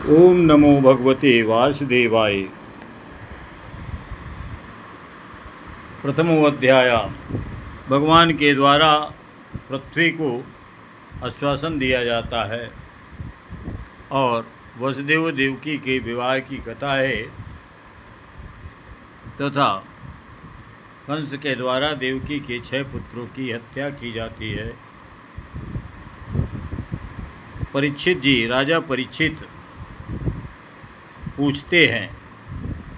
ओम नमो भगवते वासुदेवाय। प्रथमो अध्याय। भगवान के द्वारा पृथ्वी को आश्वासन दिया जाता है और वसुदेव देवकी के विवाह की कथा है तथा कंस के द्वारा देवकी के 6 पुत्रों की हत्या की जाती है। परीक्षित जी, राजा परीक्षित पूछते हैं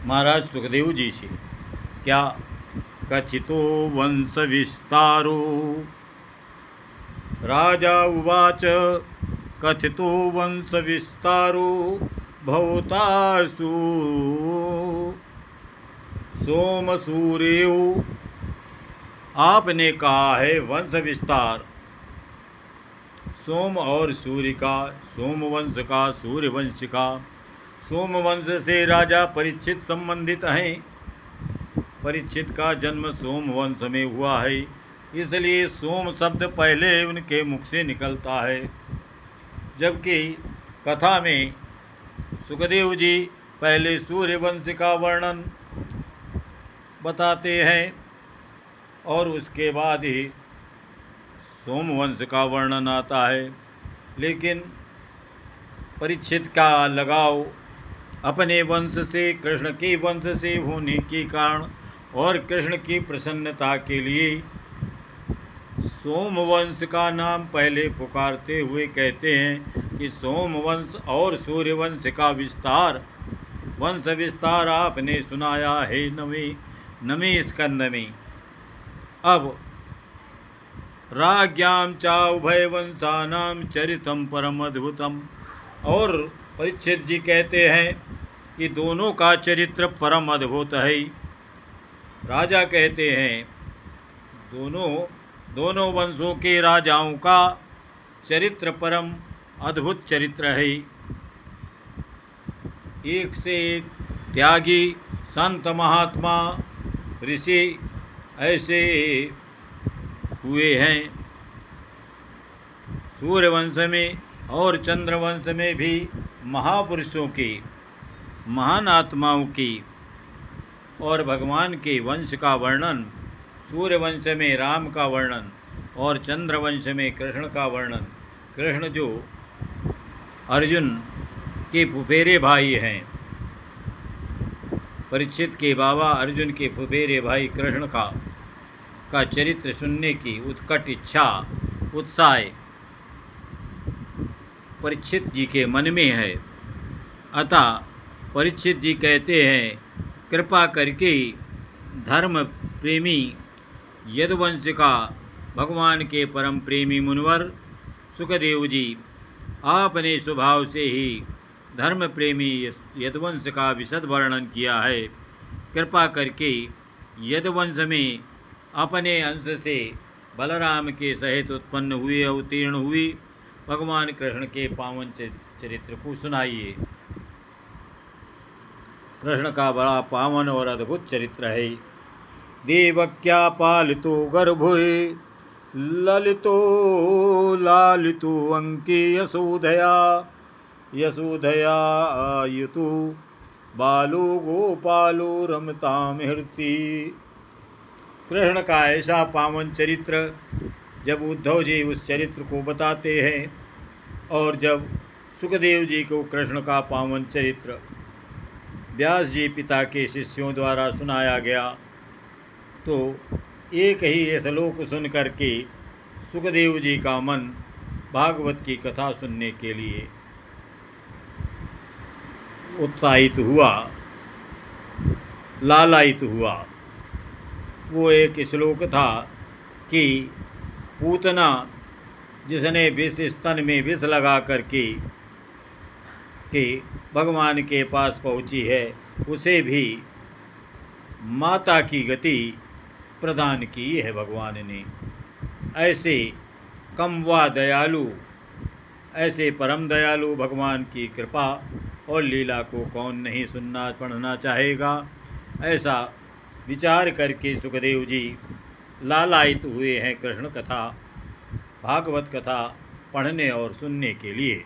महाराज सुखदेव जी से, क्या कथितो वंश विस्तारो? राजा उवाच कथितो वंश विस्तारो भवतासु सोम सूर्यो। आपने कहा है वंश विस्तार सोम और सूर्य का, सोम वंश का, सूर्य वंश का। सोम वंश से राजा परीक्षित संबंधित हैं। परीक्षित का जन्म सोम वंश में हुआ है, इसलिए सोम शब्द पहले उनके मुख से निकलता है। जबकि कथा में सुखदेव जी पहले सूर्य वंश का वर्णन बताते हैं और उसके बाद ही सोम वंश का वर्णन आता है। लेकिन परीक्षित का लगाव अपने वंश से, कृष्ण के वंश से होने के कारण और कृष्ण की प्रसन्नता के लिए सोम वंश का नाम पहले पुकारते हुए कहते हैं कि सोम वंश और सूर्य वंश का विस्तार, वंश विस्तार आपने सुनाया है नवे स्कंद में। अब राज्ञां च उभय वंशानां चरितम परम अद्भुतम। और परीक्षित जी कहते हैं कि दोनों का चरित्र परम अद्भुत है। राजा कहते हैं दोनों वंशों के राजाओं का चरित्र परम अद्भुत चरित्र है। एक से एक त्यागी संत महात्मा ऋषि ऐसे हुए हैं। सूर्यवंश में और चंद्रवंश में भी महापुरुषों की, महान आत्माओं की और भगवान के वंश का वर्णन, सूर्यवंश में राम का वर्णन और चंद्रवंश में कृष्ण का वर्णन। कृष्ण जो अर्जुन के फुफेरे भाई हैं, परीक्षित के बाबा अर्जुन के फुफेरे भाई कृष्ण का चरित्र सुनने की उत्कट इच्छा, उत्साह परीक्षित जी के मन में है। अतः परीक्षित जी कहते हैं, कृपा करके धर्म प्रेमी यदुवंश का भगवान के परम प्रेमी मुनिवर सुखदेव जी, आपने स्वभाव से ही धर्म प्रेमी यदुवंश का विशद वर्णन किया है। कृपा करके यदुवंश में अपने अंश से बलराम के सहित उत्पन्न हुए, अवतीर्ण हुई भगवान कृष्ण के पावन चरित्र को सुनाइए। कृष्ण का बड़ा पावन और अद्भुत चरित्र है। देवक्या पालितो गर्भे ललितो लालितो अंके यशोधया आयुतु बालो गोपालो रमताम हृति। कृष्ण का ऐसा पावन चरित्र जब उद्धव जी उस चरित्र को बताते हैं और जब सुखदेव जी को कृष्ण का पावन चरित्र व्यास जी पिता के शिष्यों द्वारा सुनाया गया, तो एक ही श्लोक सुन करके सुखदेव जी का मन भागवत की कथा सुनने के लिए उत्साहित हुआ, लालायित हुआ। वो एक श्लोक था कि पूतना जिसने विष स्तन में विष लगा करके कि भगवान के पास पहुँची है, उसे भी माता की गति प्रदान की है भगवान ने। ऐसे कमवा दयालु, ऐसे परम दयालु भगवान की कृपा और लीला को कौन नहीं सुनना पढ़ना चाहेगा। ऐसा विचार करके सुखदेव जी लालायित हुए हैं कृष्ण कथा, भागवत कथा पढ़ने और सुनने के लिए।